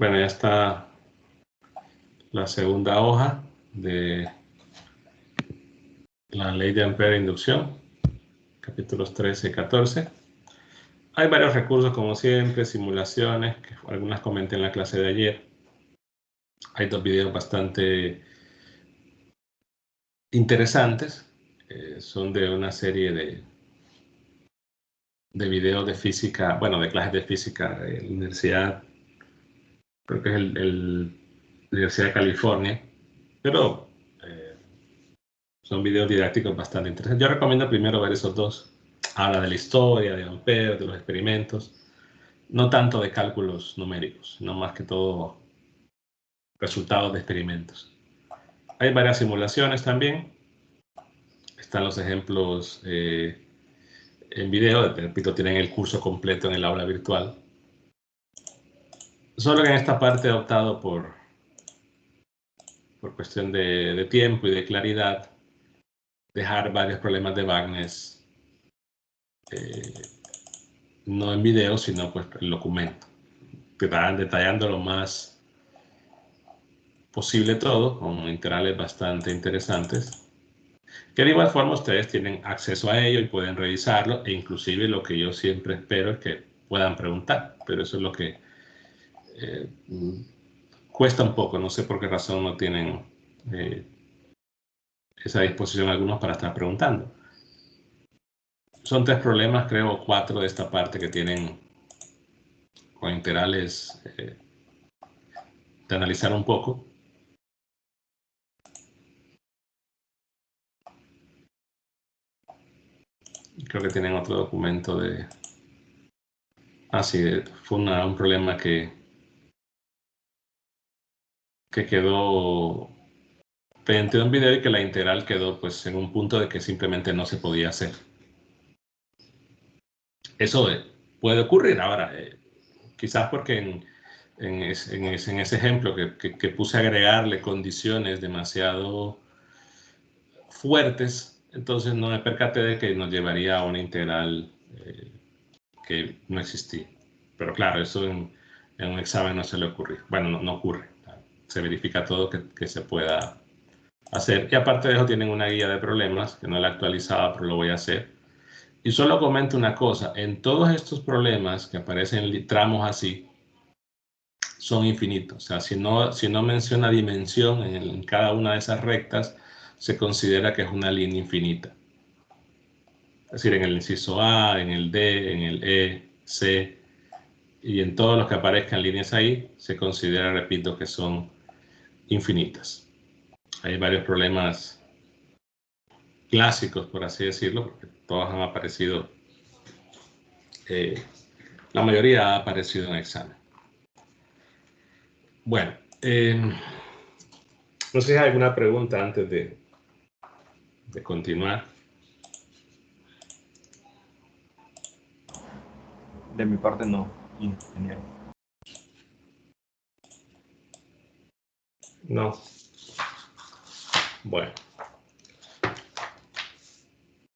Bueno, ya está la segunda hoja de la ley de Ampère de inducción, capítulos 13 y 14. Hay varios recursos, como siempre, simulaciones, que algunas comenté en la clase de ayer. Hay dos videos bastante interesantes. Son de una serie de videos de física, bueno, de clases de física de la universidad, creo que es la Universidad de California, pero son videos didácticos bastante interesantes. Yo recomiendo primero ver esos dos. Habla de la historia, de Ampère, de los experimentos, no tanto de cálculos numéricos, sino más que todo resultados de experimentos. Hay varias simulaciones también. Están los ejemplos en video. Repito, tienen el curso completo en el aula virtual. Solo que en esta parte he optado por cuestión de tiempo y de claridad, dejar varios problemas de Wagner no en video, sino pues en documento, detallando lo más posible todo, con integrales bastante interesantes, que de igual forma ustedes tienen acceso a ello y pueden revisarlo, e inclusive lo que yo siempre espero es que puedan preguntar, pero eso es lo que cuesta un poco. No sé por qué razón no tienen esa disposición algunos para estar preguntando. Son 3 problemas, creo, o 4 de esta parte que tienen con integrales de analizar un poco. Creo que tienen otro documento de... Ah, sí, fue un problema que quedó pendiente de un video y que la integral quedó pues en un punto de que simplemente no se podía hacer. Eso puede ocurrir ahora, quizás porque en ese ejemplo que puse a agregarle condiciones demasiado fuertes, entonces no me percaté de que nos llevaría a una integral que no existía. Pero claro, eso en un examen no se le ocurre. Bueno, no ocurre. Se verifica todo que se pueda hacer. Y aparte de eso tienen una guía de problemas, que no la he actualizado, pero lo voy a hacer. Y solo comento una cosa, en todos estos problemas que aparecen en tramos así, son infinitos. O sea, si no menciona dimensión en cada una de esas rectas, se considera que es una línea infinita. Es decir, en el inciso A, en el D, en el E, C, y en todos los que aparezcan líneas ahí, se considera, repito, que son infinitas. Hay varios problemas clásicos, por así decirlo, porque todos han aparecido, la mayoría ha aparecido en examen. Bueno, no sé si hay alguna pregunta antes de continuar. De mi parte no, ingeniero. No. Bueno.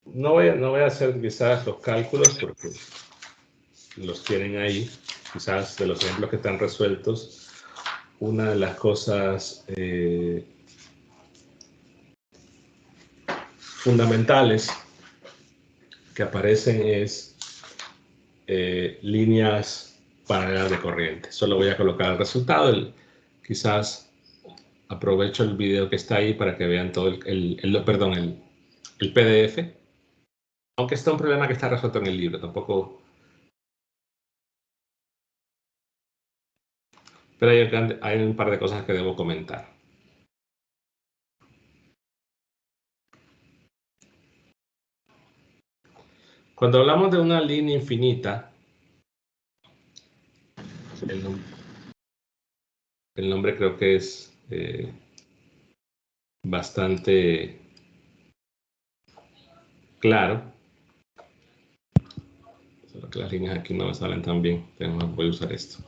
No voy a hacer quizás los cálculos porque los tienen ahí. Quizás de los ejemplos que están resueltos, una de las cosas fundamentales que aparecen es líneas paralelas de corriente. Solo voy a colocar el resultado. Quizás aprovecho el video que está ahí para que vean todo el PDF. Aunque está un problema que está resuelto en el libro, tampoco. Pero hay un par de cosas que debo comentar. Cuando hablamos de una línea infinita, el nombre creo que es bastante claro. Solo que las líneas aquí no me salen tan bien. Voy a usar esto.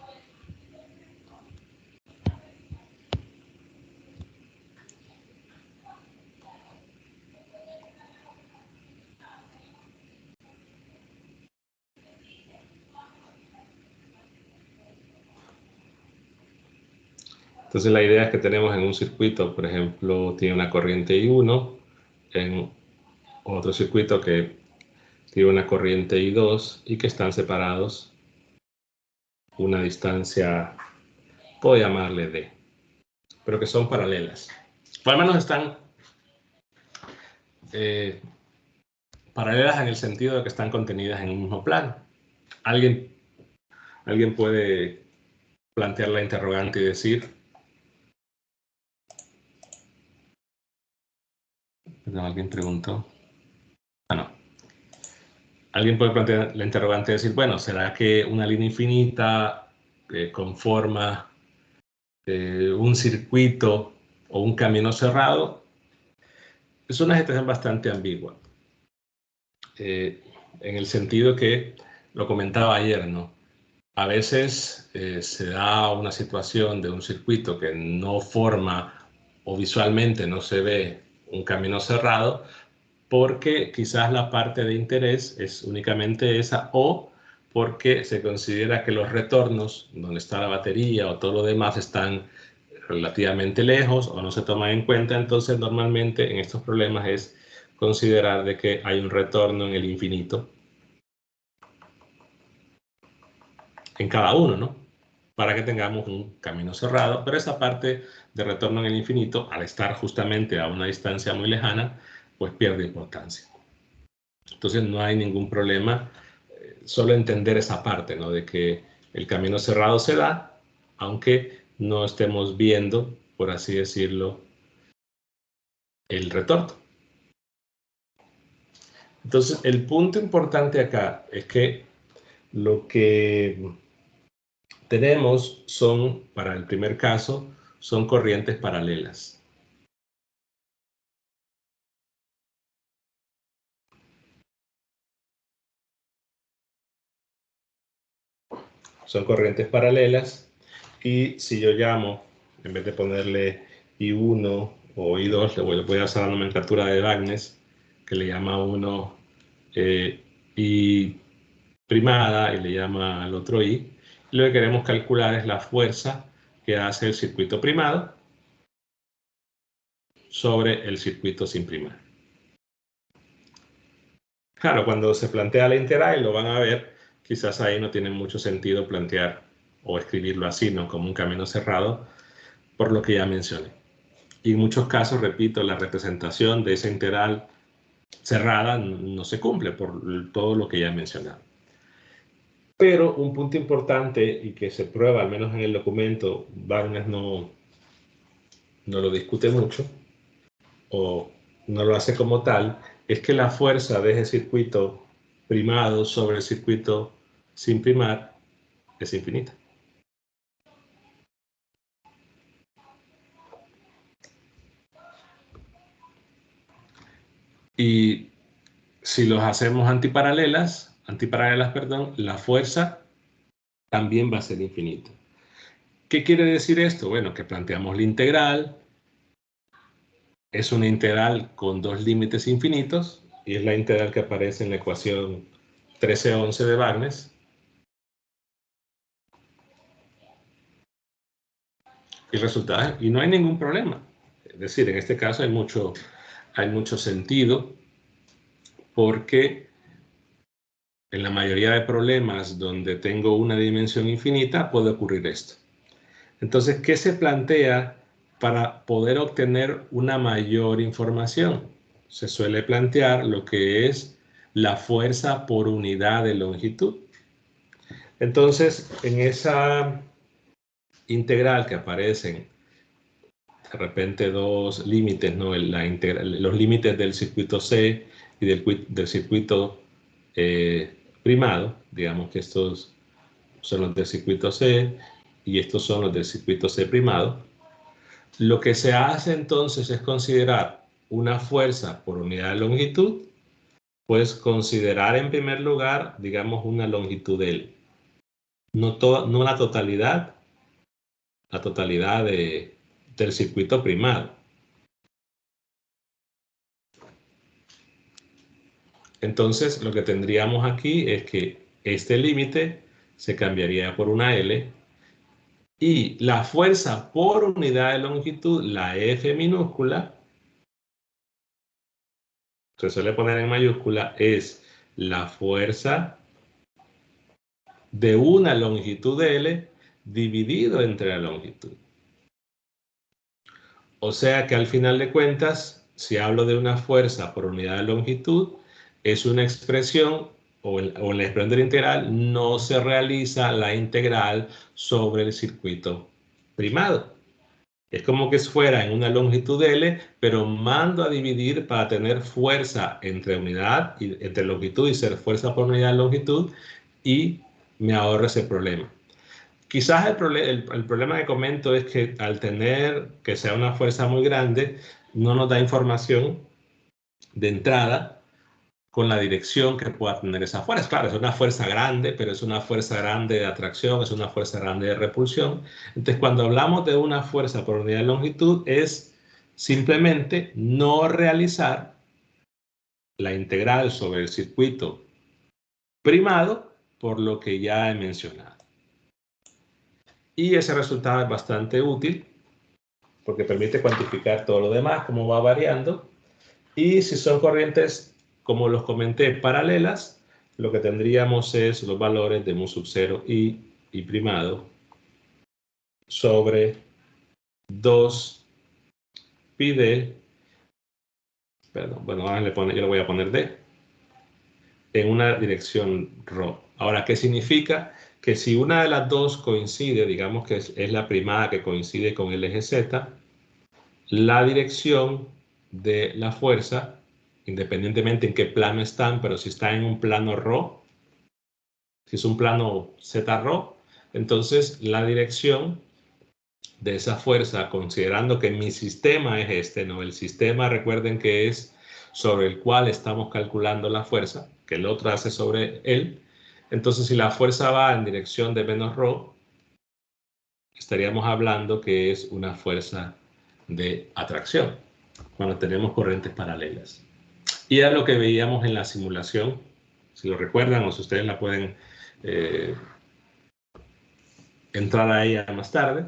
Entonces la idea es que tenemos en un circuito, por ejemplo, tiene una corriente I1, en otro circuito que tiene una corriente I2 y que están separados una distancia, puedo llamarle D, pero que son paralelas. O al menos están paralelas en el sentido de que están contenidas en un mismo plano. ¿Alguien puede plantear la interrogante y decir, perdón, alguien preguntó, no. Alguien puede plantear la interrogante y decir, bueno, ¿será que una línea infinita conforma un circuito o un camino cerrado? Es una situación bastante ambigua, en el sentido que, lo comentaba ayer, ¿no? A veces se da una situación de un circuito que no forma o visualmente no se ve un camino cerrado, porque quizás la parte de interés es únicamente esa, o porque se considera que los retornos, donde está la batería o todo lo demás, están relativamente lejos o no se toman en cuenta. Entonces normalmente en estos problemas es considerar de que hay un retorno en el infinito en cada uno, ¿no? Para que tengamos un camino cerrado, pero esa parte de retorno en el infinito, al estar justamente a una distancia muy lejana, pues pierde importancia. Entonces no hay ningún problema, solo entender esa parte, ¿no? De que el camino cerrado se da, aunque no estemos viendo, por así decirlo, el retorno. Entonces el punto importante acá es que lo que tenemos son, para el primer caso, son corrientes paralelas. Son corrientes paralelas, y si yo llamo, en vez de ponerle I1 o I2, le voy a usar la nomenclatura de Wagner, que le llama a uno I primada y le llama al otro I. Y lo que queremos calcular es la fuerza que hace el circuito primado sobre el circuito sin primar. Claro, cuando se plantea la integral, lo van a ver, quizás ahí no tiene mucho sentido plantear o escribirlo así, ¿no? Como un camino cerrado, por lo que ya mencioné. Y en muchos casos, repito, la representación de esa integral cerrada no se cumple por todo lo que ya he mencionado. Pero un punto importante y que se prueba, al menos en el documento, Wagner no lo discute mucho o no lo hace como tal, es que la fuerza de ese circuito primado sobre el circuito sin primar es infinita. Y si los hacemos antiparalelas, perdón, la fuerza también va a ser infinita. ¿Qué quiere decir esto? Bueno, que planteamos la integral, es una integral con dos límites infinitos, y es la integral que aparece en la ecuación 1311 de Wagner. Y resulta, y no hay ningún problema. Es decir, en este caso hay mucho sentido, porque en la mayoría de problemas donde tengo una dimensión infinita puede ocurrir esto. Entonces, ¿qué se plantea para poder obtener una mayor información? Se suele plantear lo que es la fuerza por unidad de longitud. Entonces, en esa integral que aparecen de repente dos límites, ¿no? Los límites del circuito C y del circuito primado, digamos que estos son los del circuito C y estos son los del circuito C primado. Lo que se hace entonces es considerar una fuerza por unidad de longitud, pues considerar en primer lugar, digamos, una longitud L. No la totalidad del circuito primado. Entonces, lo que tendríamos aquí es que este límite se cambiaría por una L Y la fuerza por unidad de longitud, la F minúscula, se suele poner en mayúscula, es la fuerza de una longitud L dividido entre la longitud. O sea que al final de cuentas, si hablo de una fuerza por unidad de longitud, es una expresión, o en la expresión de la integral, no se realiza la integral sobre el circuito primado. Es como que fuera en una longitud L, pero mando a dividir para tener fuerza entre entre longitud y ser fuerza por unidad de longitud, y me ahorro ese problema. Quizás el problema que comento es que al tener que sea una fuerza muy grande, no nos da información de entrada con la dirección que pueda tener esa fuerza. Claro, es una fuerza grande, pero es una fuerza grande de atracción, es una fuerza grande de repulsión. Entonces, cuando hablamos de una fuerza por unidad de longitud, es simplemente no realizar la integral sobre el circuito primado por lo que ya he mencionado. Y ese resultado es bastante útil porque permite cuantificar todo lo demás, cómo va variando. Y si son corrientes, como los comenté, paralelas, lo que tendríamos es los valores de mu sub 0 y primado sobre 2 pi d, perdón, bueno, ahora yo le voy a poner d, en una dirección ρ. Ahora, ¿qué significa? Que si una de las dos coincide, digamos que es la primada que coincide con el eje z, la dirección de la fuerza, independientemente en qué plano están, pero si está en un plano ρ, si es un plano z ρ, entonces la dirección de esa fuerza, considerando que mi sistema es este, ¿no? El sistema, recuerden que es sobre el cual estamos calculando la fuerza, que el otro hace sobre él. Entonces, si la fuerza va en dirección de menos ρ, estaríamos hablando que es una fuerza de atracción, cuando tenemos corrientes paralelas. Y era lo que veíamos en la simulación, si lo recuerdan o si ustedes la pueden entrar a ella más tarde.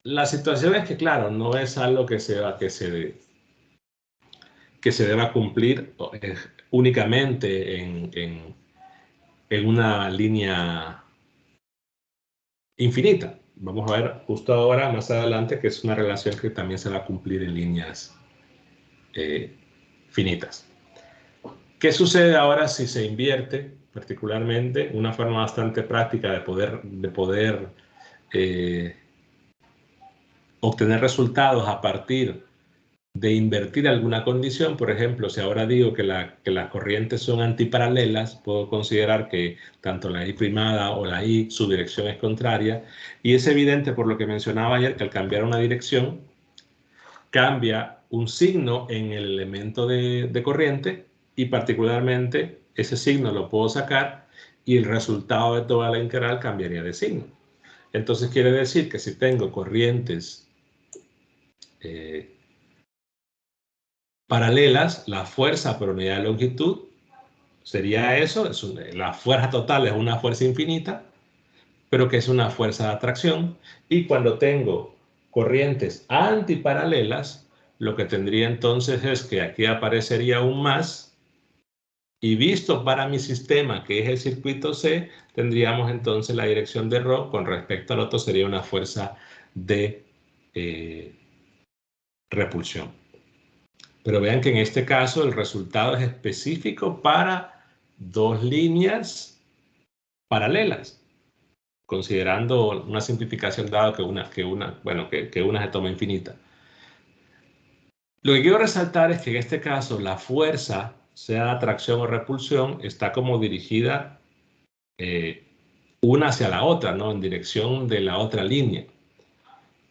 La situación es que, claro, no es algo que se deba cumplir únicamente en una línea infinita. Vamos a ver justo ahora, más adelante, que es una relación que también se va a cumplir en líneas finitas. ¿Qué sucede ahora si se invierte? Particularmente, una forma bastante práctica de poder obtener resultados a partir de invertir alguna condición. Por ejemplo, si ahora digo que las corrientes son antiparalelas, puedo considerar que tanto la I primada o la I, su dirección es contraria, y es evidente por lo que mencionaba ayer que al cambiar una dirección, cambia un signo en el elemento de corriente, y particularmente ese signo lo puedo sacar y el resultado de toda la integral cambiaría de signo. Entonces quiere decir que si tengo corrientes paralelas, la fuerza por unidad de longitud sería eso, la fuerza total es una fuerza infinita, pero que es una fuerza de atracción. Y cuando tengo corrientes antiparalelas, lo que tendría entonces es que aquí aparecería un más, y visto para mi sistema, que es el circuito C, tendríamos entonces la dirección de ρ con respecto al otro sería una fuerza de repulsión. Pero vean que en este caso el resultado es específico para dos líneas paralelas, considerando una simplificación dado que una se toma infinita. Lo que quiero resaltar es que en este caso la fuerza, sea atracción o repulsión, está como dirigida una hacia la otra, ¿no? En dirección de la otra línea.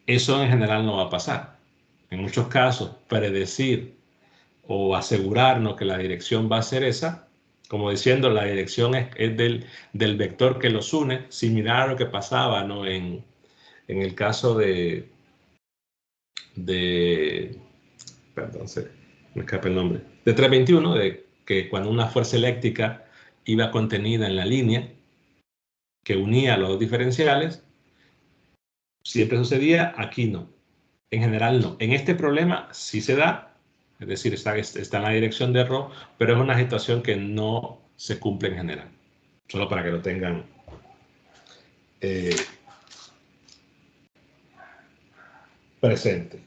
Eso en general no va a pasar. En muchos casos, predecir o asegurarnos que la dirección va a ser esa, como diciendo la dirección es del vector que los une, similar a lo que pasaba, ¿no? en el caso perdón, me escapa el nombre, de 321, de que cuando una fuerza eléctrica iba contenida en la línea que unía los dos diferenciales, siempre sucedía, aquí no. En general no. En este problema sí se da, es decir, está en la dirección de error, pero es una situación que no se cumple en general. Solo para que lo tengan presente.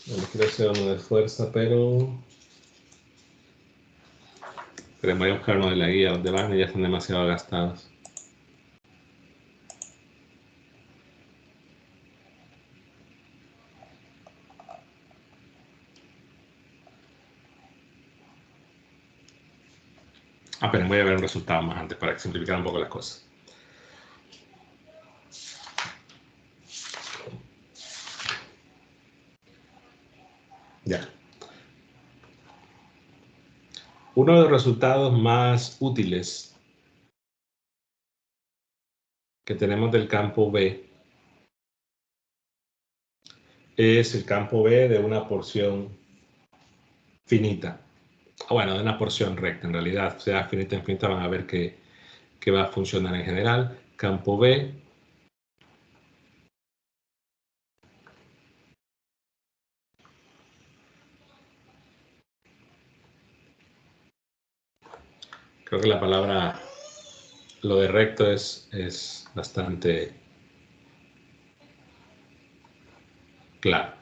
No quiero hacer uno de fuerza, pero voy a buscar uno de la guía. Los de Wagner ya están demasiado gastados. Pero voy a ver un resultado más antes para simplificar un poco las cosas. Ya. Uno de los resultados más útiles que tenemos del campo B es el campo B de una porción finita. Bueno, de una porción recta, en realidad, sea finita o infinita, van a ver que va a funcionar en general. Campo B creo que la palabra, lo de recto es bastante claro.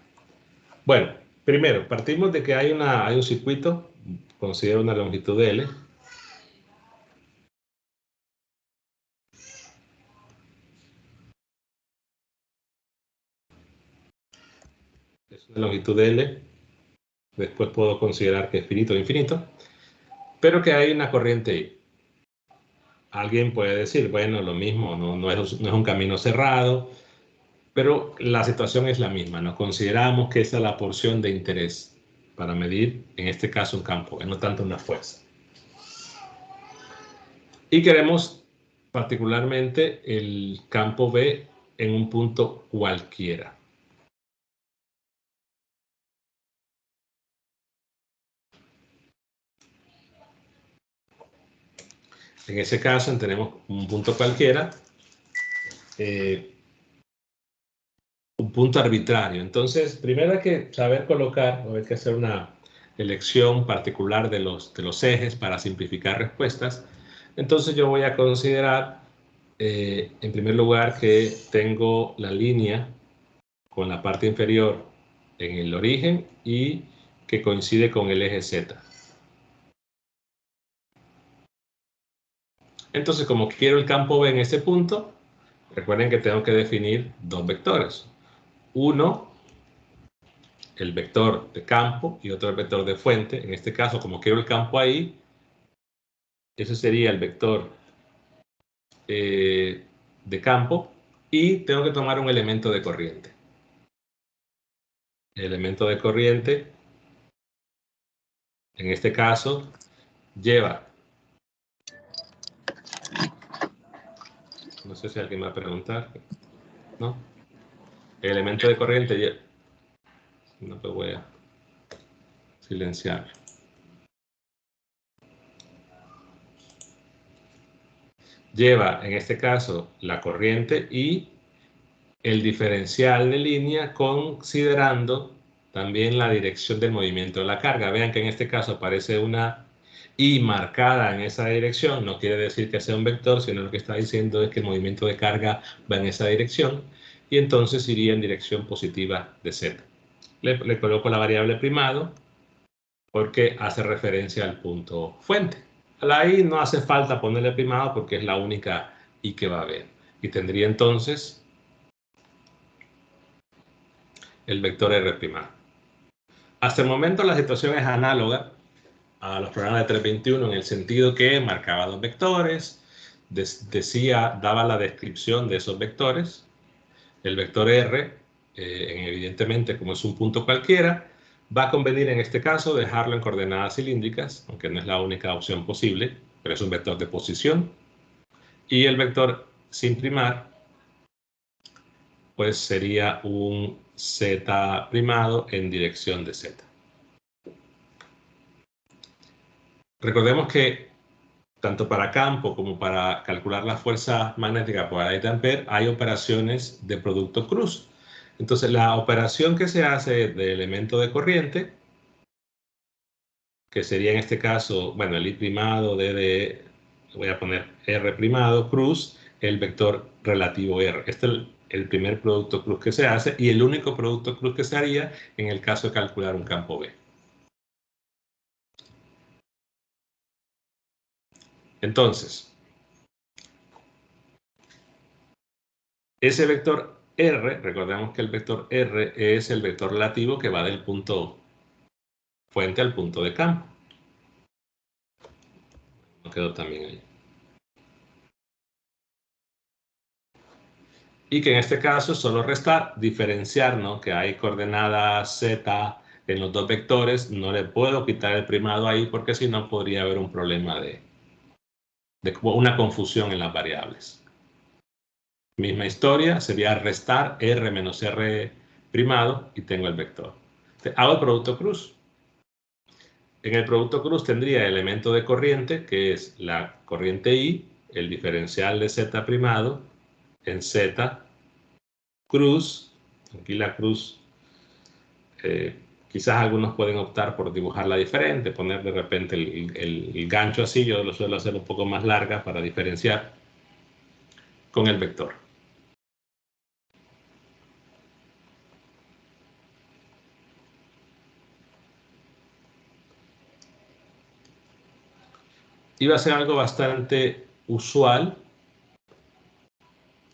Bueno, primero, partimos de que hay un circuito, considero una longitud L. Es una longitud L. Después puedo considerar que es finito o infinito, pero que hay una corriente I. Alguien puede decir, bueno, lo mismo, no es un camino cerrado, pero la situación es la misma. Nos consideramos que esa es la porción de interés para medir, en este caso, un campo, no tanto una fuerza. Y queremos particularmente el campo B en un punto cualquiera. En ese caso tenemos un punto cualquiera, un punto arbitrario. Entonces, primero hay que saber colocar, hay que hacer una elección particular de los ejes para simplificar respuestas. Entonces yo voy a considerar, en primer lugar, que tengo la línea con la parte inferior en el origen y que coincide con el eje Z. Entonces, como quiero el campo B en ese punto, recuerden que tengo que definir dos vectores. Uno, el vector de campo, y otro el vector de fuente. En este caso, como quiero el campo ahí, ese sería el vector de campo, y tengo que tomar un elemento de corriente. El elemento de corriente, en este caso, lleva... No sé si alguien va a preguntar. ¿No? El elemento de corriente lleva... No, pues voy a silenciar. Lleva, en este caso, la corriente y el diferencial de línea, considerando también la dirección del movimiento de la carga. Vean que en este caso aparece una I marcada en esa dirección. No quiere decir que sea un vector, sino lo que está diciendo es que el movimiento de carga va en esa dirección y entonces iría en dirección positiva de Z. Le coloco la variable primado porque hace referencia al punto fuente. A la I no hace falta ponerle primado porque es la única I que va a haber. Y tendría entonces el vector R'. Hasta el momento la situación es análoga, a los programas de 321 en el sentido que marcaba dos vectores, daba la descripción de esos vectores. El vector R, evidentemente, como es un punto cualquiera, va a convenir en este caso dejarlo en coordenadas cilíndricas, aunque no es la única opción posible, pero es un vector de posición. Y el vector sin primar, pues sería un z primado en dirección de z. Recordemos que tanto para campo como para calcular la fuerza magnética por área de ampere hay operaciones de producto cruz. Entonces la operación que se hace de elemento de corriente, que sería en este caso, bueno, el I primado de voy a poner R primado cruz, el vector relativo R. Este es el primer producto cruz que se hace y el único producto cruz que se haría en el caso de calcular un campo B. Entonces, ese vector R, recordemos que el vector R es el vector relativo que va del punto fuente al punto de campo. No quedó también ahí. Y que en este caso es solo restar, diferenciar, ¿no? Que hay coordenadas z en los dos vectores, no le puedo quitar el primado ahí porque si no podría haber un problema de una confusión en las variables. Misma historia, sería restar r menos r primado y tengo el vector. Hago el producto cruz. En el producto cruz tendría el elemento de corriente, que es la corriente I, el diferencial de z primado en z cruz. Aquí la cruz, quizás algunos pueden optar por dibujarla diferente, poner de repente el gancho así. Yo lo suelo hacer un poco más larga para diferenciar con el vector. Iba a ser algo bastante usual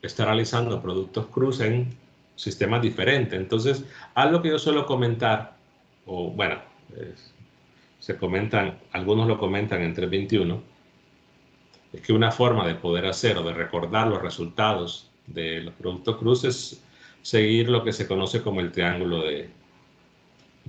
estar realizando productos cruz en sistemas diferentes. Entonces, algo que yo suelo comentar, o bueno, se comentan, algunos lo comentan en 321, es que una forma de poder hacer o de recordar los resultados de los productos cruz es seguir lo que se conoce como el triángulo de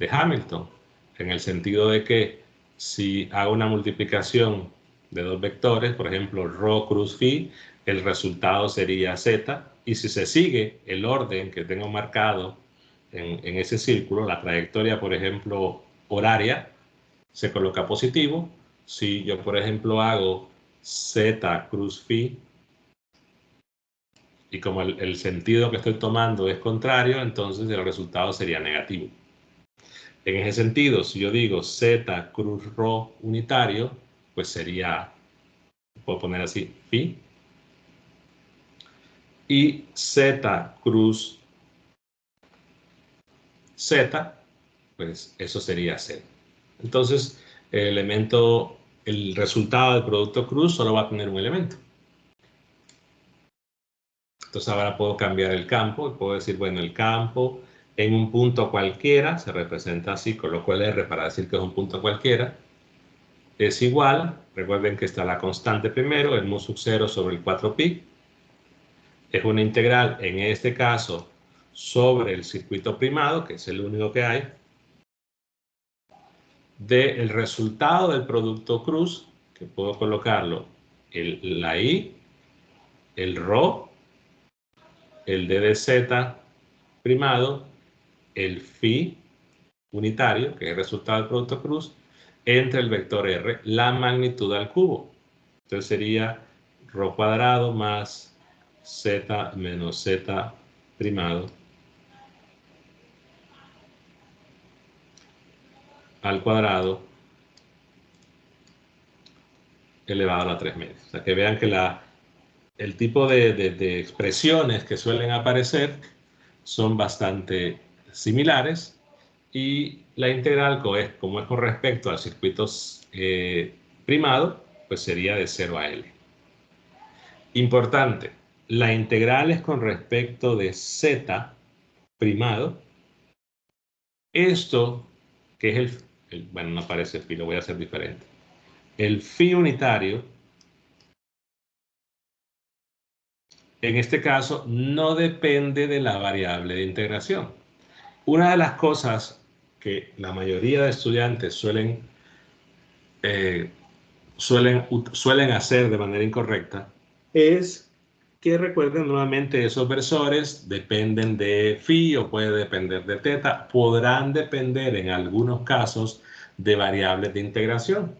Hamilton, en el sentido de que si hago una multiplicación de dos vectores, por ejemplo, ρ cruz phi, el resultado sería z, y si se sigue el orden que tengo marcado en ese círculo, la trayectoria, por ejemplo, horaria, se coloca positivo. Si yo, por ejemplo, hago z cruz phi, y como el sentido que estoy tomando es contrario, entonces el resultado sería negativo. En ese sentido, si yo digo z cruz ρ unitario, pues sería, puedo poner así, phi. Y z cruz z, pues eso sería z. Entonces, el resultado del producto cruz solo va a tener un elemento. Entonces ahora puedo cambiar el campo y puedo decir, bueno, el campo en un punto cualquiera se representa así, coloco el R para decir que es un punto cualquiera, es igual, recuerden que está la constante primero, el mu sub 0 sobre el 4pi, es una integral en este caso sobre el circuito primado, que es el único que hay, del resultado del producto cruz, que puedo colocarlo la I, el ρ, el d de z primado, el phi unitario, que es el resultado del producto cruz, entre el vector r, la magnitud al cubo. Entonces sería ρ cuadrado más z menos z primado al cuadrado elevado a la 3 medios. O sea, que vean que el tipo de expresiones que suelen aparecer son bastante similares, y la integral, como es con respecto al circuito primado, pues sería de 0 a L. Importante, la integral es con respecto de z primado. Esto, que es bueno, no aparece phi, lo voy a hacer diferente. El phi unitario, en este caso, no depende de la variable de integración. Una de las cosas que la mayoría de estudiantes suelen hacer de manera incorrecta es que recuerden nuevamente esos versores dependen de phi o puede depender de teta, podrán depender en algunos casos de variables de integración.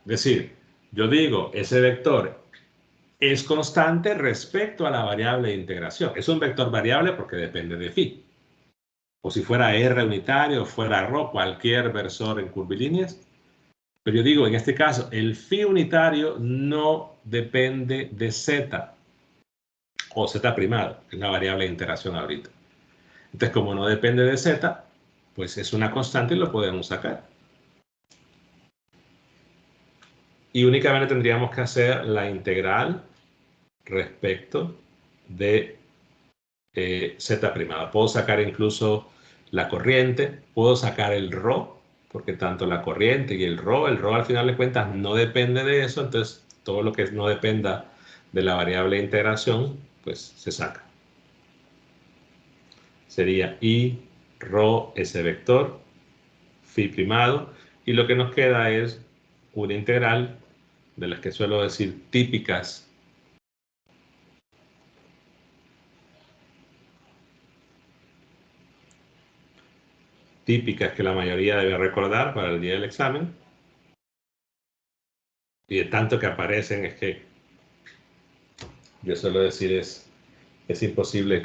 Es decir, yo digo, ese vector es constante respecto a la variable de integración. Es un vector variable porque depende de phi. O si fuera R unitario, o fuera ρ, cualquier versor en curvilíneas. Pero yo digo, en este caso, el phi unitario no depende de z o z primado, que es la variable de integración ahorita. Entonces, como no depende de z, pues es una constante y lo podemos sacar. Y únicamente tendríamos que hacer la integral respecto de z primado. Puedo sacar incluso la corriente, puedo sacar el ρ, porque tanto la corriente y el ρ al final de cuentas no depende de eso, entonces todo lo que no dependa de la variable de integración, pues se saca. Sería I, ρ, ese vector, phi primado, y lo que nos queda es una integral de las que suelo decir típicas que la mayoría debe recordar para el día del examen. Y de tanto que aparecen es que yo suelo decir es imposible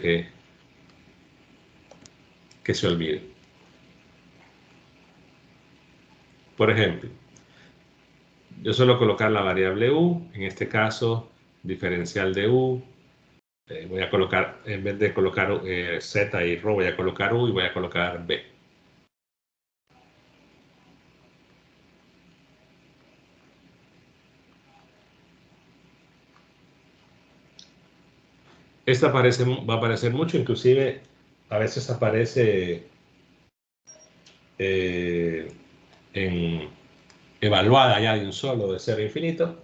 que se olvide. Por ejemplo, yo suelo colocar la variable u, en este caso diferencial de u. Voy a colocar, en vez de colocar z y ρ, voy a colocar u y voy a colocar b. Esta va a aparecer mucho, inclusive a veces aparece evaluada ya de un solo, de 0 a infinito,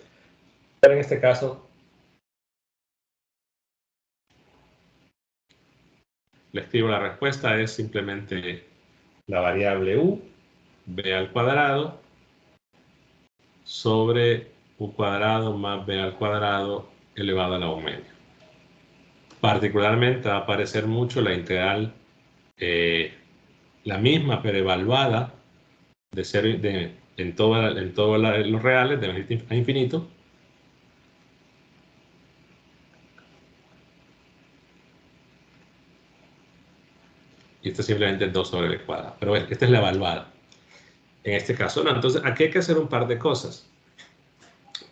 pero en este caso le escribo la respuesta, es simplemente la variable u, b al cuadrado, sobre u cuadrado más b al cuadrado elevado a la u media. Particularmente va a aparecer mucho la integral, la misma pero evaluada de 0 en todos los reales de a infinito. Y esto es simplemente 2 sobre el cuadrado. Pero bueno, esta es la evaluada. En este caso no. Entonces aquí hay que hacer un par de cosas.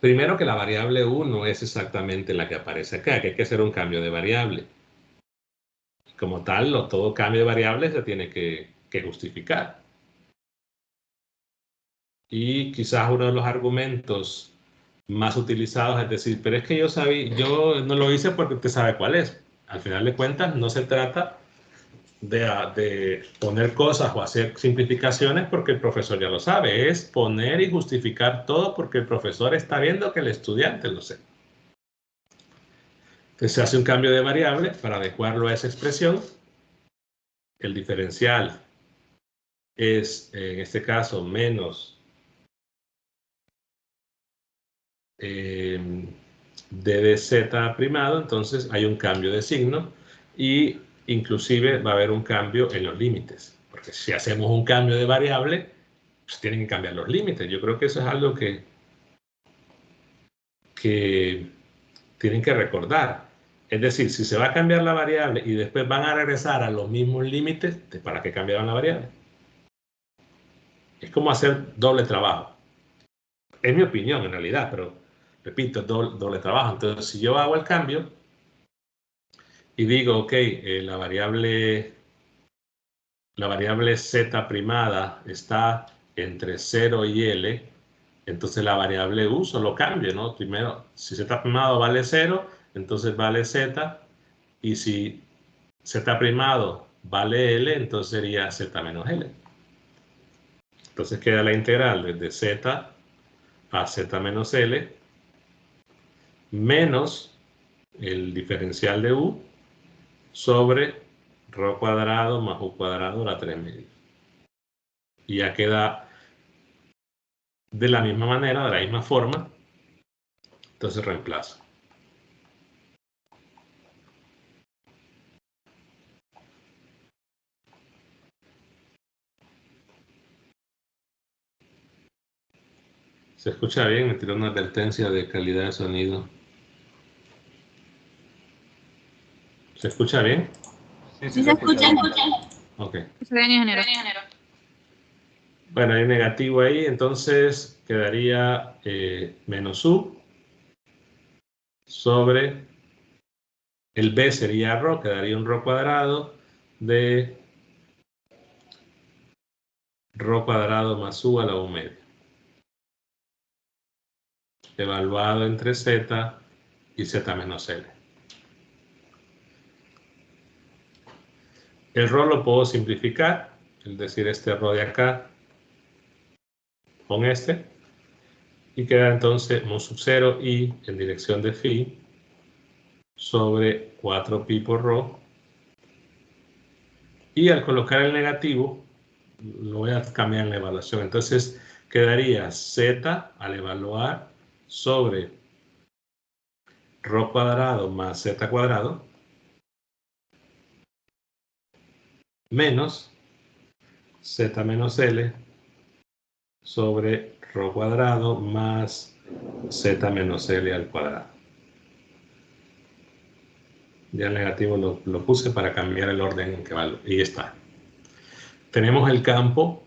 Primero, que la variable u no es exactamente la que aparece acá, que hay que hacer un cambio de variable. Como tal, todo cambio de variable se tiene que justificar. Y quizás uno de los argumentos más utilizados es decir, pero es que yo no lo hice porque usted sabe cuál es. Al final de cuentas, no se trata de poner cosas o hacer simplificaciones porque el profesor ya lo sabe. Es poner y justificar todo porque el profesor está viendo que el estudiante lo sepa. Entonces se hace un cambio de variable para adecuarlo a esa expresión. El diferencial es, en este caso, menos d de z primado, entonces hay un cambio de signo y inclusive va a haber un cambio en los límites, porque si hacemos un cambio de variable, pues tienen que cambiar los límites. Yo creo que eso es algo que tienen que recordar. Es decir, si se va a cambiar la variable y después van a regresar a los mismos límites, ¿para qué cambiaron la variable? Es como hacer doble trabajo. Es mi opinión en realidad, pero repito, doble trabajo. Entonces, si yo hago el cambio y digo, ok, la variable z primada está entre 0 y L, entonces la variable u solo cambia, ¿no? Primero, si z primado vale 0, entonces vale z, y si z primado vale L, entonces sería z menos L. Entonces queda la integral desde z a z menos L menos el diferencial de u sobre rho cuadrado más u cuadrado a la 3 medios. Y ya queda de la misma manera, de la misma forma. Entonces reemplazo. ¿Se escucha bien? Me tiró una advertencia de calidad de sonido. ¿Se escucha bien? Sí, se escucha. Ok. Se ve, ingeniero. Bueno, hay negativo ahí, entonces quedaría menos u sobre el b sería rho, quedaría un rho cuadrado de rho cuadrado más u a la u media, evaluado entre z y z menos L. El rho lo puedo simplificar, es decir, este rho de acá con este, y queda entonces mu sub 0 i en dirección de phi sobre 4pi por rho, y al colocar el negativo lo voy a cambiar en la evaluación, entonces quedaría z al evaluar sobre rho cuadrado más z cuadrado menos z menos L sobre rho cuadrado más z menos L al cuadrado. Ya el negativo lo puse para cambiar el orden en que va. Y está. Tenemos el campo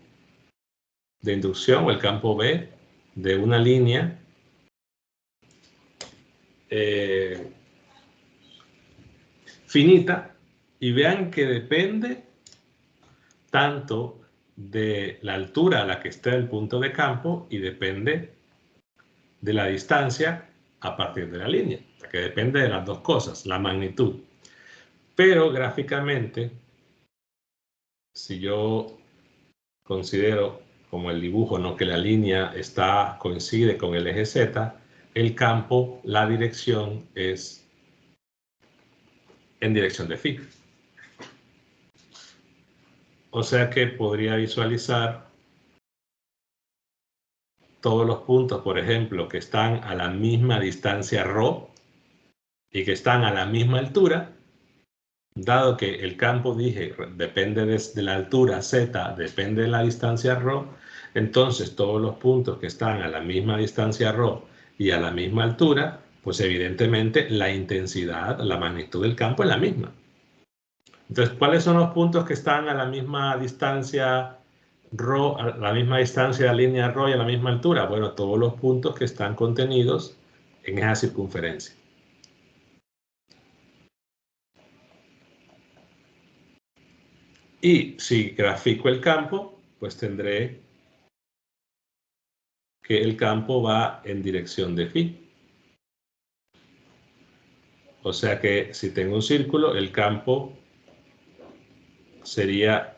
de inducción o el campo B de una línea finita, y vean que depende tanto de la altura a la que esté el punto de campo y depende de la distancia a partir de la línea, que depende de las dos cosas, la magnitud. Pero gráficamente, si yo considero como el dibujo, ¿no?, que la línea coincide con el eje Z, el campo, la dirección es en dirección de phi. O sea que podría visualizar todos los puntos, por ejemplo, que están a la misma distancia ρ y que están a la misma altura, dado que el campo, dije, depende de la altura z, depende de la distancia ρ, entonces todos los puntos que están a la misma distancia ρ y a la misma altura, pues evidentemente la intensidad, la magnitud del campo es la misma. Entonces, ¿cuáles son los puntos que están a la misma distancia ρ, a la misma distancia de la línea ρ y a la misma altura? Bueno, todos los puntos que están contenidos en esa circunferencia. Y si grafico el campo, pues tendré que el campo va en dirección de phi. O sea que si tengo un círculo, el campo sería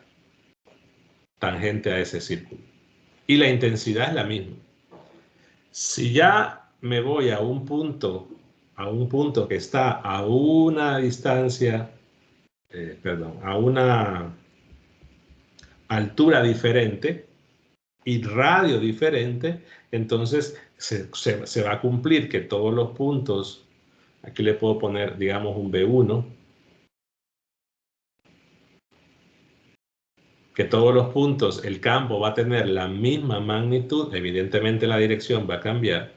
tangente a ese círculo. Y la intensidad es la misma. Si ya me voy a un punto que está a una distancia, a una altura diferente y radio diferente, entonces se va a cumplir que todos los puntos, aquí le puedo poner, digamos, un B1, que todos los puntos, el campo va a tener la misma magnitud, evidentemente la dirección va a cambiar,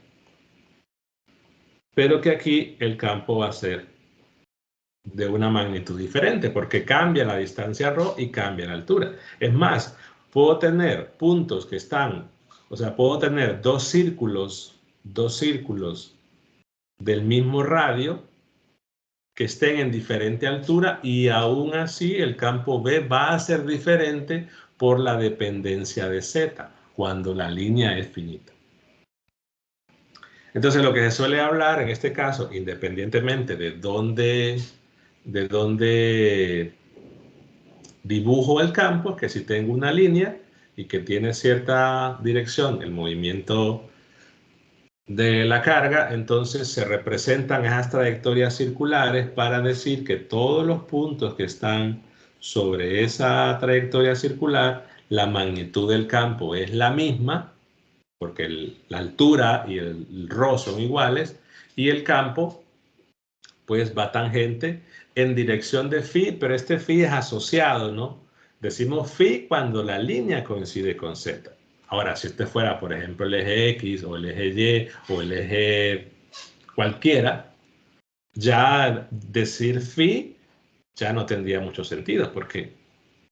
pero que aquí el campo va a ser de una magnitud diferente, porque cambia la distancia ρ y cambia la altura. Es más, puedo tener puntos que están, o sea, puedo tener dos círculos del mismo radio que estén en diferente altura y aún así el campo B va a ser diferente por la dependencia de Z, cuando la línea es finita. Entonces, lo que se suele hablar en este caso, independientemente de dónde dibujo el campo, que si tengo una línea y que tiene cierta dirección, el movimiento de la carga, entonces se representan esas trayectorias circulares para decir que todos los puntos que están sobre esa trayectoria circular, la magnitud del campo es la misma, porque la altura y el ρ son iguales, y el campo pues va tangente en dirección de phi, pero este phi es asociado, ¿no? Decimos phi cuando la línea coincide con z. Ahora, si este fuera, por ejemplo, el eje X o el eje Y o el eje cualquiera, ya decir phi ya no tendría mucho sentido, porque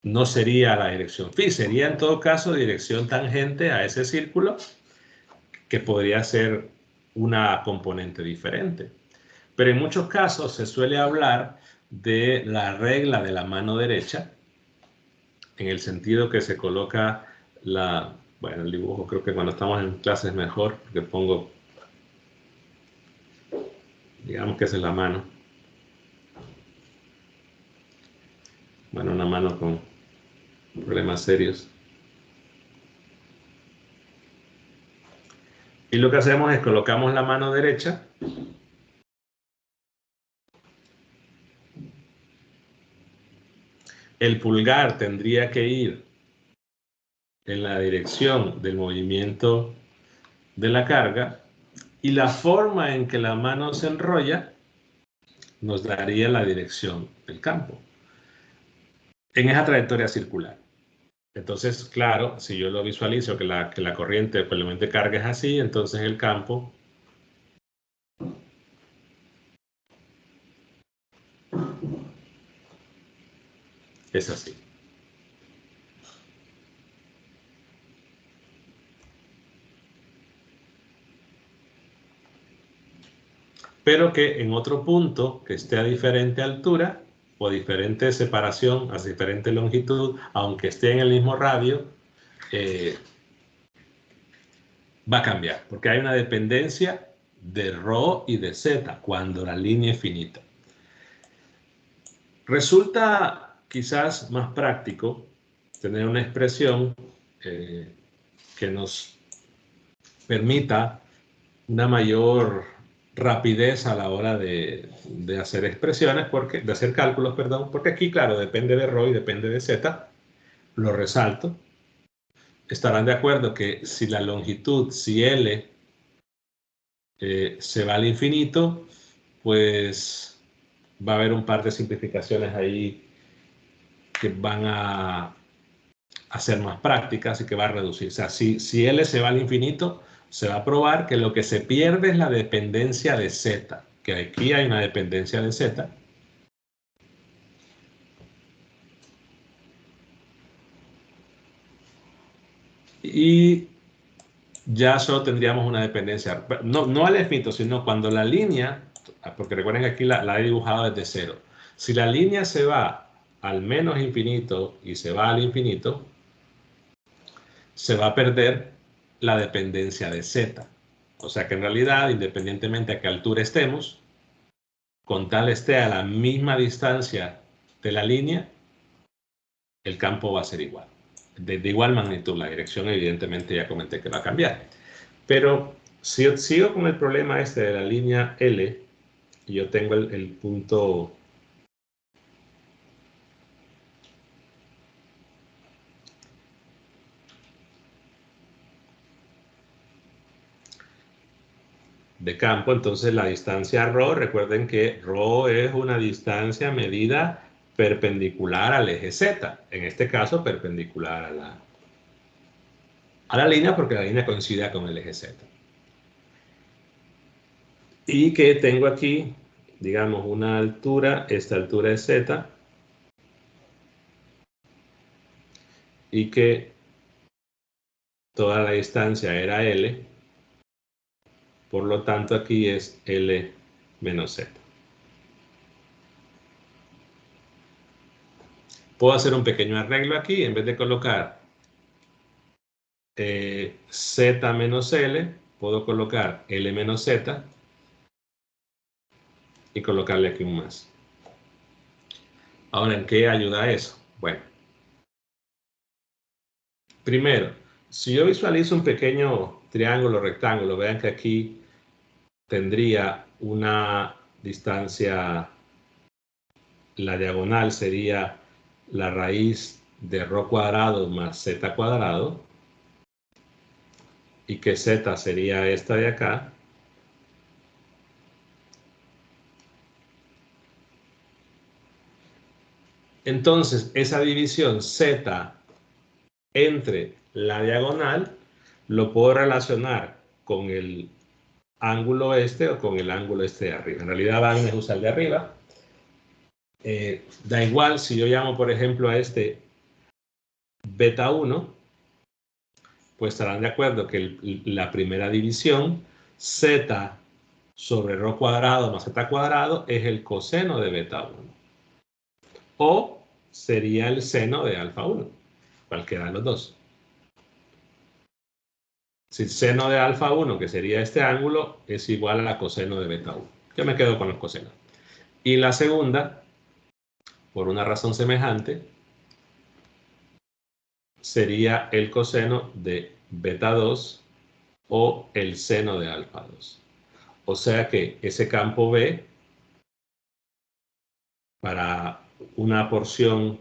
no sería la dirección phi, sería en todo caso dirección tangente a ese círculo, que podría ser una componente diferente. Pero en muchos casos se suele hablar de la regla de la mano derecha, en el sentido que se coloca bueno, el dibujo creo que cuando estamos en clases es mejor, porque pongo, digamos que esa es la mano. Bueno, una mano con problemas serios. Y lo que hacemos es colocamos la mano derecha el pulgar tendría que ir en la dirección del movimiento de la carga y la forma en que la mano se enrolla nos daría la dirección del campo en esa trayectoria circular. Entonces, claro, si yo lo visualizo que la corriente por el elemento de carga es así, entonces el campo es así. Pero que en otro punto que esté a diferente altura o diferente separación, a diferente longitud, aunque esté en el mismo radio, va a cambiar, porque hay una dependencia de ρ y de z cuando la línea es finita. Resulta quizás más práctico tener una expresión que nos permita una mayor rapidez a la hora de hacer expresiones, de hacer cálculos, perdón, porque aquí, claro, depende de ρ y depende de z, lo resalto. Estarán de acuerdo que si la longitud, si L se va al infinito, pues va a haber un par de simplificaciones ahí que van a ser más prácticas y que va a reducir. O sea, si L se va al infinito, se va a probar que lo que se pierde es la dependencia de Z, que aquí hay una dependencia de Z. Y ya solo tendríamos una dependencia, no al infinito, sino cuando la línea, porque recuerden que aquí la he dibujado desde cero. Si la línea se va al menos infinito y se va al infinito, se va a perder la dependencia de Z. O sea que en realidad, independientemente a qué altura estemos, con tal esté a la misma distancia de la línea, el campo va a ser igual. De igual magnitud, la dirección evidentemente ya comenté que va a cambiar. Pero si sigo con el problema este de la línea L, y yo tengo el punto de campo, entonces la distancia ρ, recuerden que ρ es una distancia medida perpendicular al eje Z, en este caso perpendicular a la línea, porque la línea coincide con el eje Z. Y que tengo aquí, digamos, una altura, esta altura es Z, y que toda la distancia era L, por lo tanto aquí es L menos Z. Puedo hacer un pequeño arreglo aquí, en vez de colocar Z menos L, puedo colocar L menos Z y colocarle aquí un más. Ahora, ¿en qué ayuda eso? Bueno, Primero, si yo visualizo un pequeño triángulo, rectángulo, vean que aquí tendría una distancia, la diagonal sería la raíz de ρ cuadrado más z cuadrado, y que z sería esta de acá. Entonces, esa división z entre la diagonal lo puedo relacionar con el ángulo este o con el ángulo este de arriba. En realidad van a usar el de arriba. Da igual si yo llamo, por ejemplo, a este beta 1, pues estarán de acuerdo que la primera división, z sobre ρ cuadrado más z cuadrado, es el coseno de beta 1. O sería el seno de alfa 1, cualquiera de los dos. Si el seno de alfa 1, que sería este ángulo, es igual a la coseno de beta 1. Yo me quedo con los cosenos. Y la segunda, por una razón semejante, sería el coseno de beta 2 o el seno de alfa 2. O sea que ese campo B, para una porción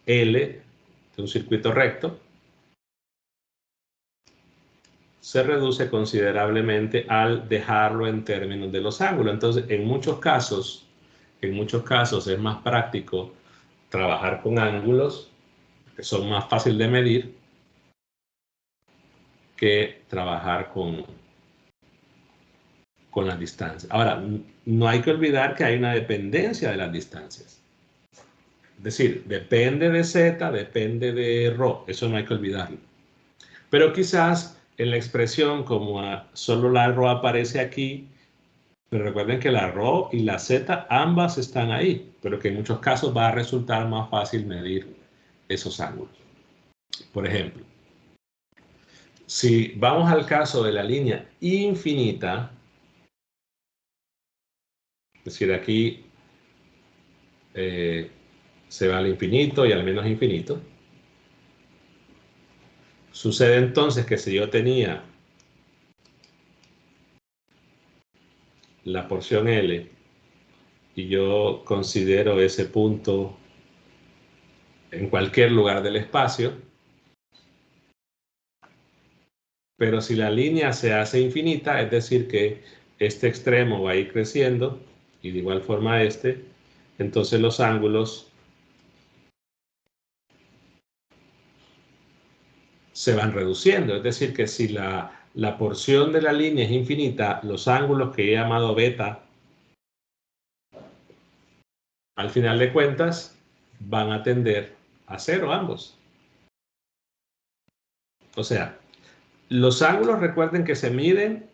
L de un circuito recto, se reduce considerablemente al dejarlo en términos de los ángulos. Entonces, en muchos casos es más práctico trabajar con ángulos que son más fáciles de medir que trabajar con las distancias. Ahora, no hay que olvidar que hay una dependencia de las distancias. Es decir, depende de z, depende de ρ, eso no hay que olvidarlo. Pero quizás en la expresión, como solo la ρ aparece aquí, pero recuerden que la ρ y la z ambas están ahí, pero que en muchos casos va a resultar más fácil medir esos ángulos. Por ejemplo, si vamos al caso de la línea infinita, es decir, aquí se va al infinito y al menos infinito. Sucede entonces que si yo tenía la porción L y yo considero ese punto en cualquier lugar del espacio, pero si la línea se hace infinita, es decir que este extremo va a ir creciendo y de igual forma este, entonces los ángulos se van reduciendo. Es decir que si la porción de la línea es infinita, los ángulos que he llamado beta, al final de cuentas, van a tender a cero ambos. O sea, los ángulos, recuerden que se miden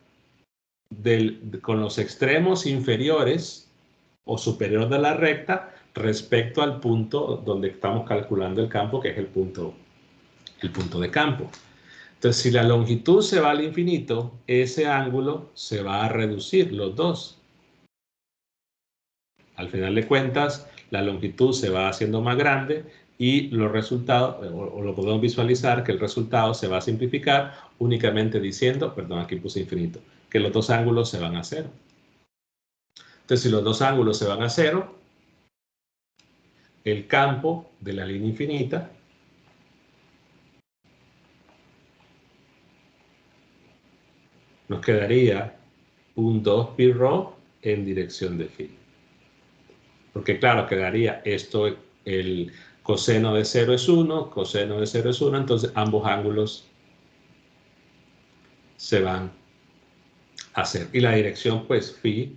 con los extremos inferiores o superior de la recta respecto al punto donde estamos calculando el campo, que es el punto de campo. Entonces, si la longitud se va al infinito, ese ángulo se va a reducir, los dos. Al final de cuentas, la longitud se va haciendo más grande y los resultados, o lo podemos visualizar, que el resultado se va a simplificar únicamente diciendo, perdón, aquí puse infinito, que los dos ángulos se van a cero. Entonces, si los dos ángulos se van a cero, el campo de la línea infinita nos quedaría un 2πρ en dirección de phi. Porque claro, quedaría esto, el coseno de 0 es 1, coseno de 0 es 1, entonces ambos ángulos se van a hacer. Y la dirección, pues, phi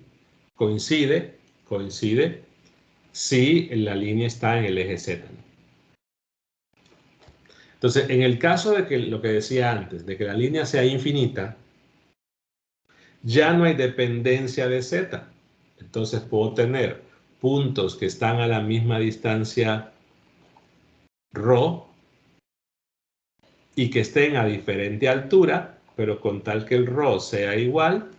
coincide si la línea está en el eje Z. Entonces, en el caso de que lo que decía antes, de que la línea sea infinita, ya no hay dependencia de Z. Entonces puedo tener puntos que están a la misma distancia ρ y que estén a diferente altura, pero con tal que el ρ sea igual,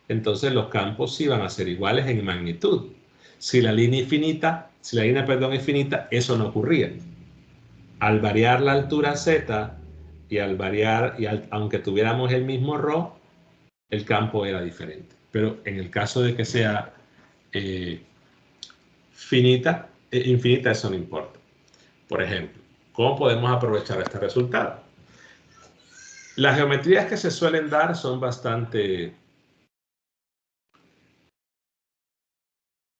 entonces los campos sí van a ser iguales en magnitud. Si la línea es finita, eso no ocurría. Al variar la altura Z y al variar, aunque tuviéramos el mismo ρ, el campo era diferente. Pero en el caso de que sea infinita, eso no importa. Por ejemplo, ¿cómo podemos aprovechar este resultado? Las geometrías que se suelen dar son bastante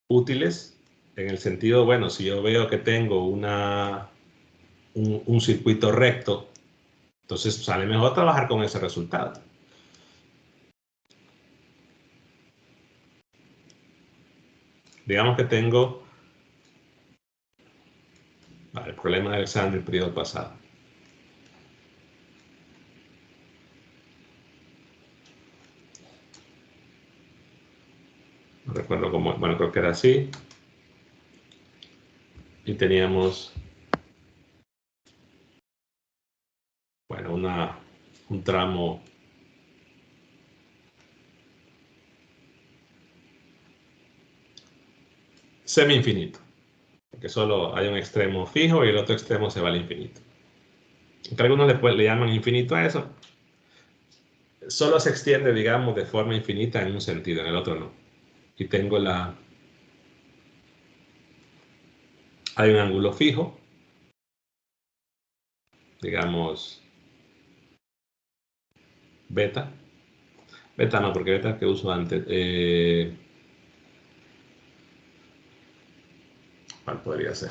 útiles en el sentido, bueno, si yo veo que tengo un circuito recto, entonces sale mejor trabajar con ese resultado. Digamos que tengo el problema del examen del periodo pasado. No recuerdo cómo, bueno, creo que era así. Y teníamos, bueno, un tramo semi-infinito, porque solo hay un extremo fijo y el otro extremo se va al infinito. Aunque algunos le llaman infinito a eso, solo se extiende, digamos, de forma infinita en un sentido, en el otro no. Y tengo hay un ángulo fijo, digamos, beta. Beta no, porque beta que uso antes. ¿Cuál podría ser?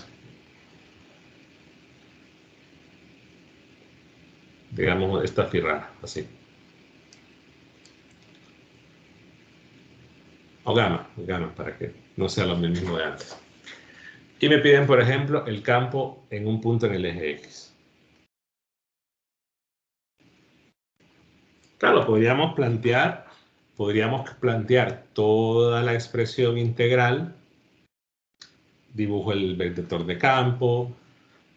Digamos, esta firrada, así. O gamma, para que no sea lo mismo de antes. Y me piden, por ejemplo, el campo en un punto en el eje X. Claro, podríamos plantear toda la expresión integral, dibujo el vector de campo,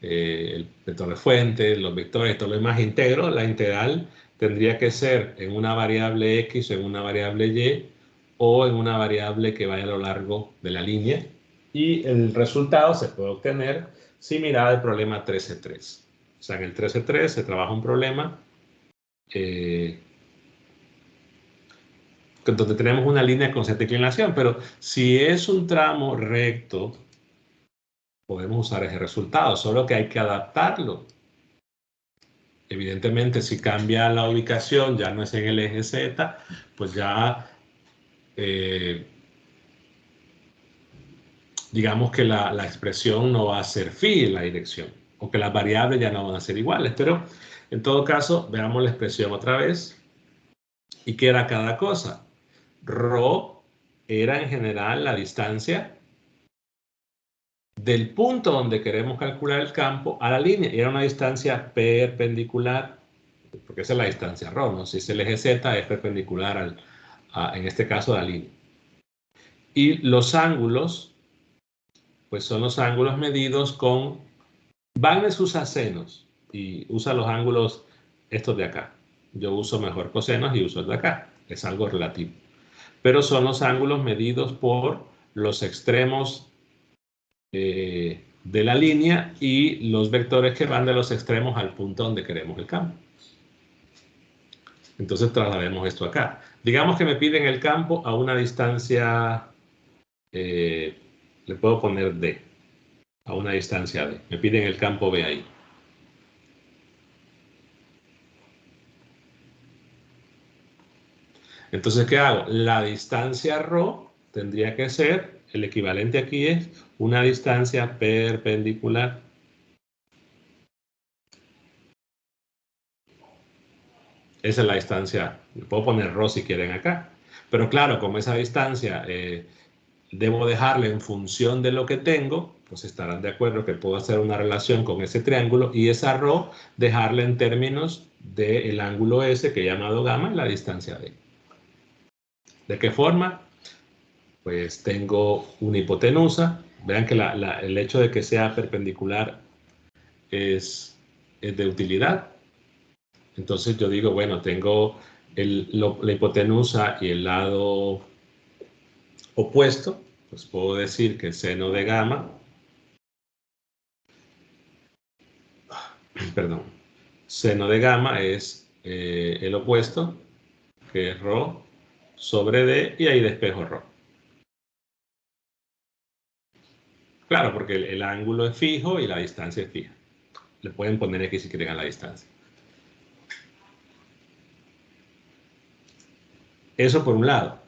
el vector de fuente, los vectores, todo lo demás integro. La integral tendría que ser en una variable X o en una variable Y o en una variable que vaya a lo largo de la línea. Y el resultado se puede obtener similar al problema 13.3. O sea, en el 13.3 se trabaja un problema donde tenemos una línea con cierta inclinación, pero si es un tramo recto, podemos usar ese resultado, solo que hay que adaptarlo. Evidentemente, si cambia la ubicación, ya no es en el eje Z, pues ya digamos que la expresión no va a ser phi en la dirección, o que las variables ya no van a ser iguales, pero en todo caso, veamos la expresión otra vez. ¿Y qué era cada cosa? Rho era en general la distancia del punto donde queremos calcular el campo a la línea. Y era una distancia perpendicular, porque esa es la distancia ρ, ¿no? Si es el eje Z, es perpendicular en este caso, a la línea. Y los ángulos, pues son los ángulos medidos con Wagner usa senos y usa los ángulos estos de acá. Yo uso mejor cosenos y uso el de acá. Es algo relativo. Pero son los ángulos medidos por los extremos de la línea y los vectores que van de los extremos al punto donde queremos el campo. Entonces traslademos esto acá. Digamos que me piden el campo a una distancia, le puedo poner D, a una distancia D. Me piden el campo B ahí. Entonces, ¿qué hago? La distancia ρ tendría que ser, el equivalente aquí es una distancia perpendicular. Esa es la distancia. Puedo poner ρ si quieren acá. Pero claro, como esa distancia debo dejarla en función de lo que tengo, pues estarán de acuerdo que puedo hacer una relación con ese triángulo y esa ρ dejarla en términos del ángulo S que he llamado gamma y la distancia D. ¿De qué forma? Pues tengo una hipotenusa. Vean que el hecho de que sea perpendicular es de utilidad. Entonces yo digo, bueno, tengo la hipotenusa y el lado opuesto, pues puedo decir que el seno de gamma, perdón, Seno de gamma es el opuesto, que es ρ sobre d, y ahí despejo ρ. Claro, porque el ángulo es fijo y la distancia es fija. Le pueden poner x si quieren a la distancia. Eso por un lado.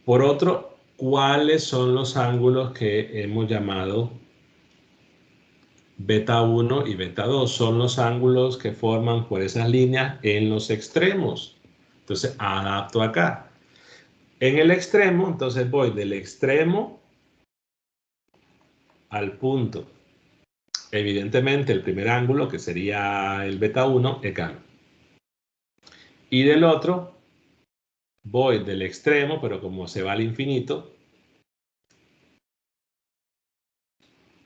Por otro, ¿cuáles son los ángulos que hemos llamado beta 1 y beta 2? Son los ángulos que forman por esas líneas en los extremos. Entonces, adapto acá. En el extremo, entonces voy del extremo al punto. Evidentemente, el primer ángulo, que sería el beta 1, es gamma. Y del otro, voy del extremo, pero como se va al infinito,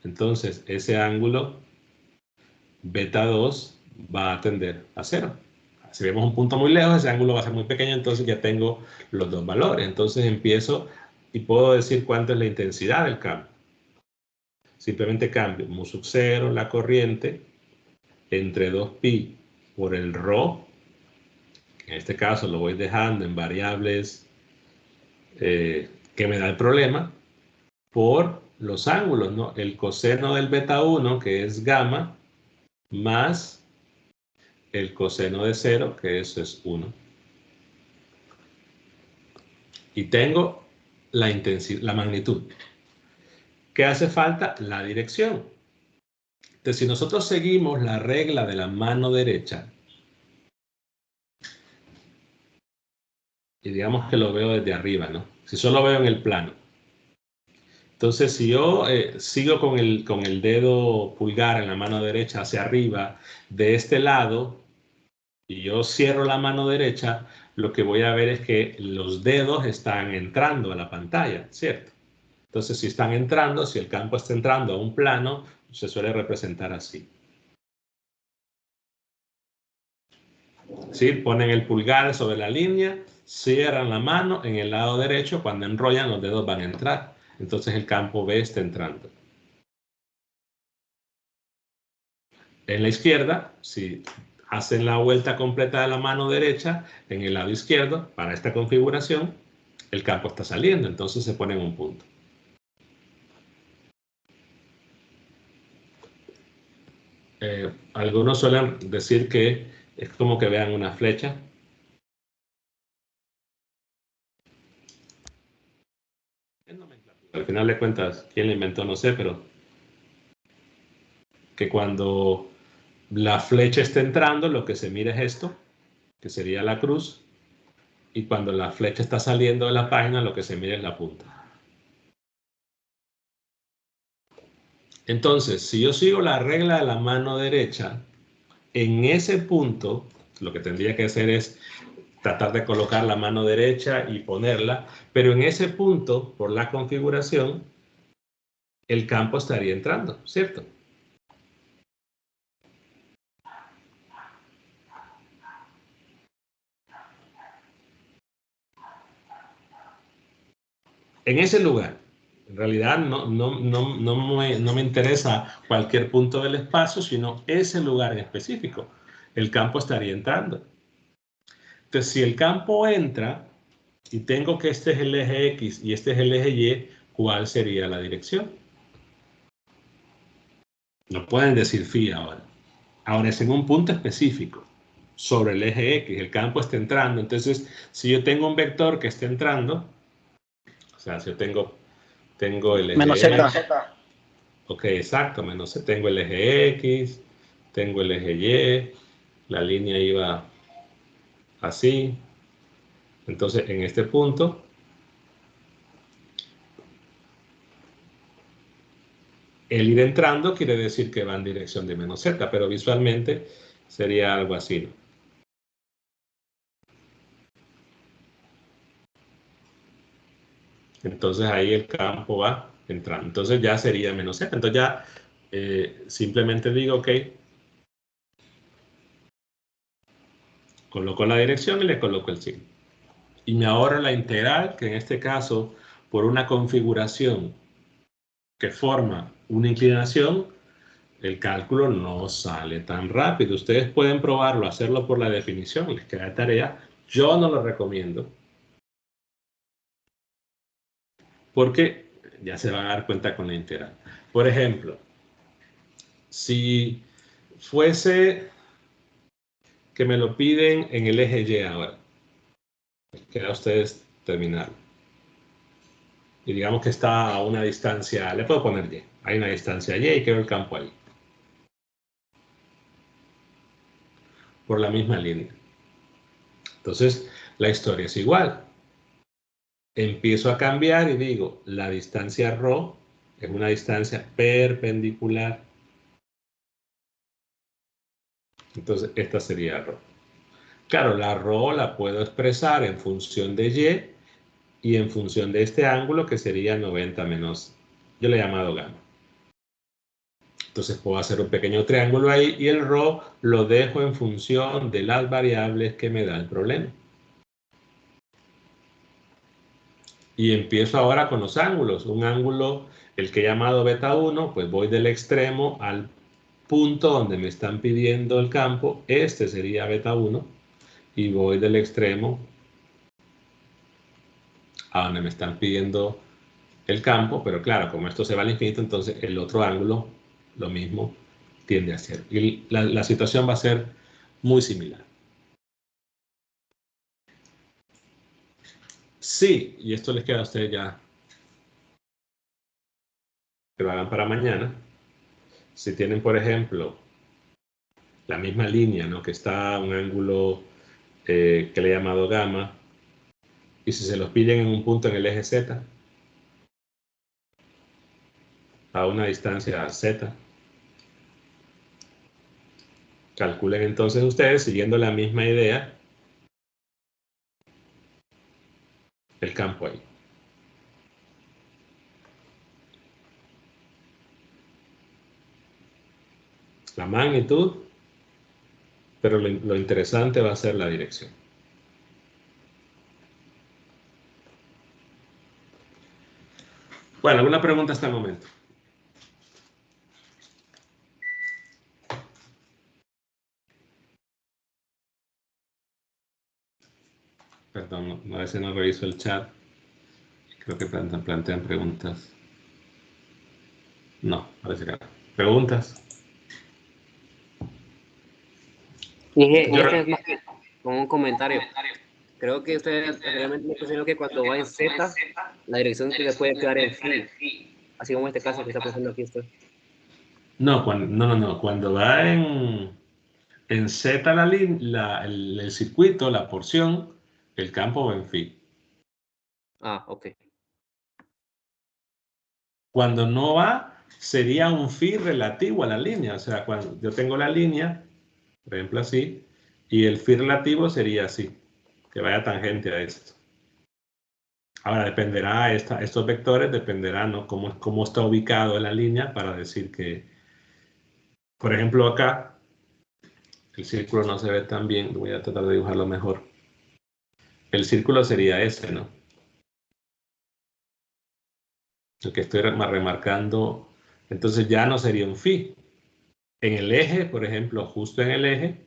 entonces ese ángulo beta 2 va a tender a 0. Si vemos un punto muy lejos, ese ángulo va a ser muy pequeño, entonces ya tengo los dos valores. Entonces empiezo y puedo decir cuánto es la intensidad del campo. Simplemente cambio mu sub 0, la corriente, entre 2pi por el ρ. En este caso lo voy dejando en variables que me da el problema, por los ángulos, ¿no? El coseno del beta 1, que es gamma, más el coseno de 0, que eso es 1. Y tengo la intensidad, la magnitud. ¿Qué hace falta? La dirección. Entonces, si nosotros seguimos la regla de la mano derecha, y digamos que lo veo desde arriba, ¿no? Si solo veo en el plano. Entonces, si yo sigo con el dedo pulgar en la mano derecha hacia arriba, de este lado, y yo cierro la mano derecha, lo que voy a ver es que los dedos están entrando a la pantalla, ¿cierto? Entonces, si están entrando, si el campo está entrando a un plano, se suele representar así. ¿Sí? Ponen el pulgar sobre la línea, cierran la mano en el lado derecho, cuando enrollan los dedos van a entrar. Entonces el campo B está entrando. En la izquierda, si hacen la vuelta completa de la mano derecha, en el lado izquierdo, para esta configuración, el campo está saliendo, entonces se pone en un punto. Algunos suelen decir que es como que vean una flecha. Al final de cuentas, quién la inventó no sé, pero que cuando la flecha está entrando, lo que se mira es esto, que sería la cruz, y cuando la flecha está saliendo de la página, lo que se mira es la punta. Entonces, si yo sigo la regla de la mano derecha, en ese punto, lo que tendría que hacer es tratar de colocar la mano derecha y ponerla, pero en ese punto, por la configuración, el campo estaría entrando, ¿cierto? En ese lugar. En realidad no me interesa cualquier punto del espacio, sino ese lugar en específico. El campo estaría entrando. Entonces, si el campo entra y tengo que este es el eje X y este es el eje Y, ¿cuál sería la dirección? No pueden decir phi ahora. Ahora es en un punto específico, sobre el eje X. El campo está entrando. Entonces, si yo tengo un vector que está entrando, o sea, si yo tengo el eje Menos Z. Ok, exacto, menos C. Tengo el eje X, tengo el eje Y, la línea iba así. Entonces, en este punto, el ir entrando quiere decir que va en dirección de menos Z, pero visualmente sería algo así, ¿no? Entonces ahí el campo va entrando. Entonces ya sería menos Z. Entonces ya simplemente digo, ok, coloco la dirección y le coloco el signo. Y me ahorro la integral, que en este caso, por una configuración que forma una inclinación, el cálculo no sale tan rápido. Ustedes pueden probarlo, hacerlo por la definición, les queda de tarea. Yo no lo recomiendo. Porque ya se van a dar cuenta con la integral. Por ejemplo, si fuese que me lo piden en el eje Y ahora, queda a ustedes terminarlo. Y digamos que está a una distancia, le puedo poner Y, hay una distancia Y y quiero el campo ahí. Por la misma línea. Entonces, la historia es igual. Empiezo a cambiar y digo, la distancia ρ es una distancia perpendicular. Entonces, esta sería ρ. Claro, la ρ la puedo expresar en función de Y y en función de este ángulo que sería 90 menos, yo le he llamado gamma. Entonces puedo hacer un pequeño triángulo ahí y el ρ lo dejo en función de las variables que me da el problema. Y empiezo ahora con los ángulos. Un ángulo, el que he llamado beta 1, pues voy del extremo al punto donde me están pidiendo el campo. Este sería beta 1. Y voy del extremo a donde me están pidiendo el campo. Pero claro, como esto se va al infinito, entonces el otro ángulo, lo mismo, tiende a ser. Y la situación va a ser muy similar. Sí, y esto les queda a ustedes ya que lo hagan para mañana. Si tienen, por ejemplo, la misma línea, ¿no? Que está a un ángulo que le he llamado gamma, y si se los piden en un punto en el eje Z, a una distancia Z, calculen entonces ustedes, siguiendo la misma idea, el campo ahí. La magnitud, pero lo interesante va a ser la dirección. Bueno, ¿alguna pregunta hasta el momento? Perdón, a veces no reviso el chat. Creo que plantean preguntas. No, parece que no. ¿Preguntas? Este es más como un comentario. Creo que usted realmente me pusieron que cuando va en Z, la dirección que le puede quedar en phi. Así como en este caso que está pensando aquí usted. No, no. Cuando va en Z el circuito, la porción, el campo va en phi. Ah, ok. Cuando no va, sería un phi relativo a la línea. O sea, cuando yo tengo la línea, por ejemplo así, y el phi relativo sería así, que vaya tangente a esto. Ahora dependerá, estos vectores dependerán, ¿no? Cómo está ubicado en la línea para decir que, por ejemplo acá, el círculo no se ve tan bien, voy a tratar de dibujarlo mejor. El círculo sería ese, ¿no? El que estoy remarcando, entonces ya no sería un phi. En el eje, por ejemplo, justo en el eje,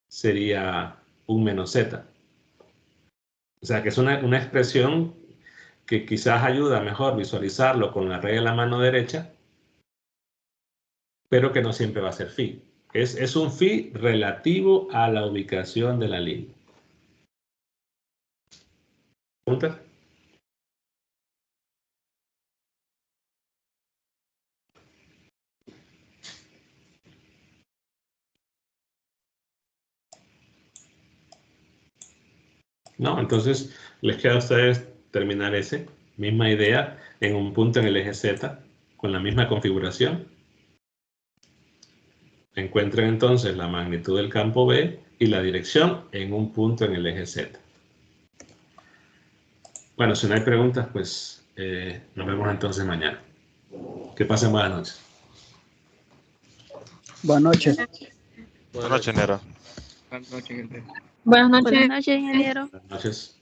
sería un menos z. O sea que es una expresión que quizás ayuda mejor visualizarlo con la regla de la mano derecha, pero que no siempre va a ser phi. Es un phi relativo a la ubicación de la línea. ¿Preguntas? No, entonces les queda a ustedes terminar ese, misma idea, en un punto en el eje Z, con la misma configuración. Encuentren entonces la magnitud del campo B y la dirección en un punto en el eje Z. Bueno, si no hay preguntas, pues nos vemos entonces mañana. Que pasen buenas noches. Buenas noches. Buenas noches, Nero. Buenas noches, gente. Buenas noches. Buenas noches, ingeniero. Buenas noches.